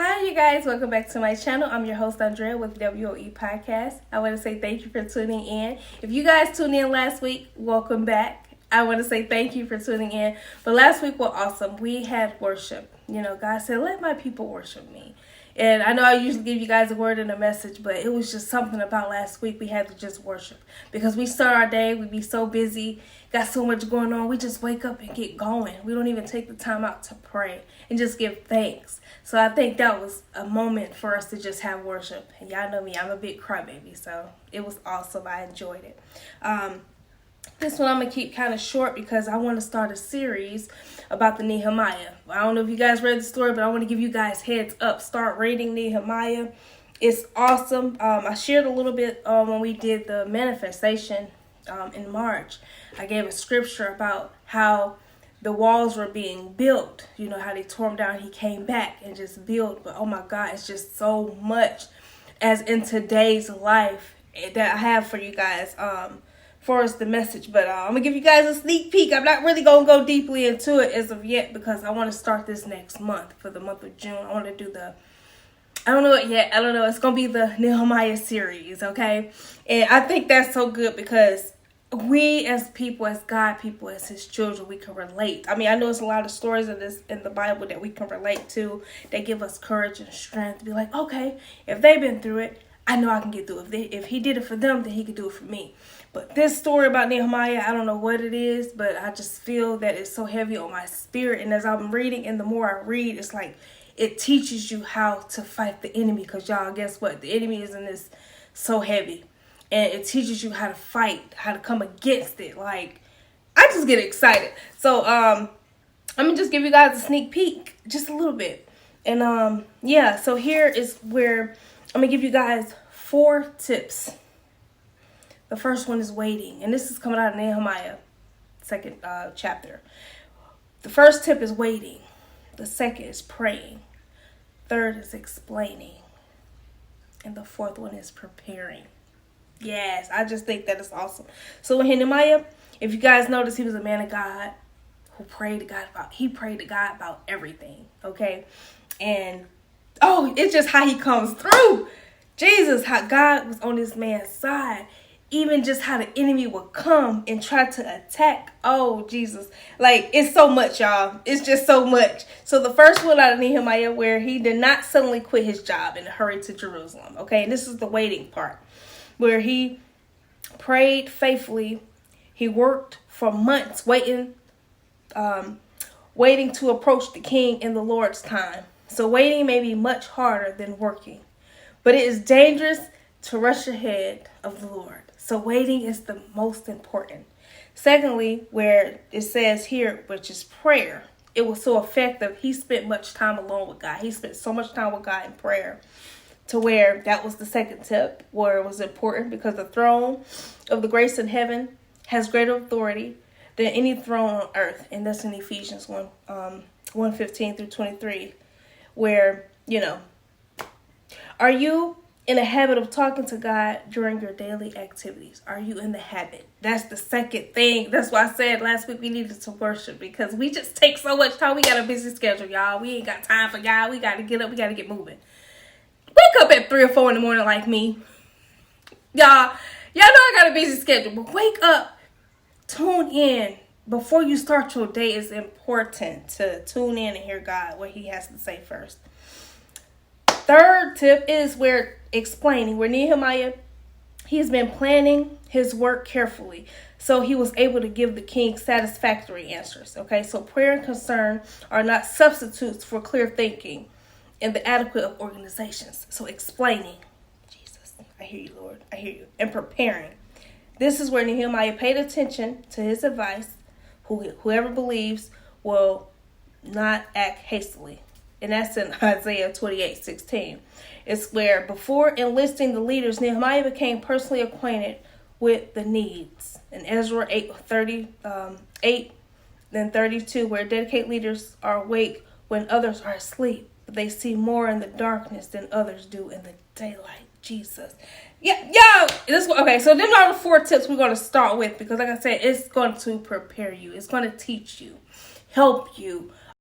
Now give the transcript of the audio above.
Hi, you guys. Welcome back to my channel. I'm your host, Andrea, with W.O.E podcast. I want to say thank you for tuning in. If you guys tuned in last week, welcome back. I want to say thank you for tuning in. But last week was awesome. We had worship. God said, let my people worship me. And I know I usually give you guys a word and a message, but it was just something about last week we had to just worship. Because we start our day, we be so busy, got so much going on, we just wake up and get going. We don't even take the time out to pray and just give thanks. So I think that was a moment for us to just have worship. And y'all know me, I'm a big crybaby, so it was awesome. I enjoyed it. This one I'm going to keep kind of short because I want to start a series about the Nehemiah. I don't know if you guys read the story, but I want to give you guys heads up. Start reading Nehemiah. It's awesome. I shared a little bit when we did the manifestation in March. I gave a scripture about how the walls were being built. How they tore them down. He came back and just built. But oh my God, it's just so much as in today's life that I have for you guys. For us the message, but I'm gonna give you guys a sneak peek. I'm not really gonna go deeply into it as of yet because I want to start this next month for the month of June. I want to do I don't know it yet. I don't know. It's gonna be the Nehemiah series, okay? And I think that's so good because we as people, as God people, as His children, we can relate. I mean, I know there's a lot of stories in the Bible that we can relate to. They give us courage and strength to be like, okay, if they've been through it, I know I can get through it. If He did it for them, then He can do it for me. But this story about Nehemiah, I don't know what it is, but I just feel that it's so heavy on my spirit. And as I'm reading, and the more I read, it's like it teaches you how to fight the enemy. Because y'all, guess what? The enemy is in this so heavy. And it teaches you how to fight, how to come against it. Like, I just get excited. So, I'm going to just give you guys a sneak peek, just a little bit. And, so here is where I'm going to give you guys 4 tips. The first one is waiting. And this is coming out of Nehemiah, 2nd chapter. The first tip is waiting. The second is praying. Third is explaining. And the fourth one is preparing. Yes, I just think that is awesome. So with Nehemiah, if you guys notice, he was a man of God who prayed to God about everything. Okay? And, it's just how he comes through. Jesus, how God was on this man's side. Even just how the enemy would come and try to attack. Oh, Jesus. Like, it's so much, y'all. It's just so much. So the first one out of Nehemiah, where he did not suddenly quit his job and hurry to Jerusalem. Okay, and this is the waiting part. Where he prayed faithfully. He worked for months waiting to approach the king in the Lord's time. So waiting may be much harder than working. But it is dangerous to rush ahead of the Lord. So waiting is the most important. Secondly, where it says here, which is prayer. It was so effective. He spent much time alone with God. He spent so much time with God in prayer to where that was the second tip where it was important because the throne of the grace in heaven has greater authority than any throne on earth. And that's in Ephesians 1:15 through 23, where, are you in a habit of talking to God during your daily activities? Are you in the habit? That's the second thing. That's why I said last week we needed to worship because we just take so much time. We got a busy schedule, y'all. We ain't got time for y'all. We got to get up. We got to get moving. Wake up at 3 or 4 in the morning like me. Y'all know I got a busy schedule, but wake up. Tune in. Before you start your day, it's important to tune in and hear God, what He has to say first. Third tip is where Nehemiah, he's been planning his work carefully. So he was able to give the king satisfactory answers. Okay, so prayer and concern are not substitutes for clear thinking and the adequate of organizations. So explaining, Jesus, I hear you, Lord, I hear you, and preparing. This is where Nehemiah paid attention to his advice. Whoever believes will not act hastily. And that's in Isaiah 28:16. It's where before enlisting the leaders, Nehemiah became personally acquainted with the needs. In Ezra 8:8, then 32, where dedicated leaders are awake when others are asleep. But they see more in the darkness than others do in the daylight. Jesus. Okay, so them are the 4 tips we're going to start with because like I said, it's going to prepare you. It's going to teach you, help you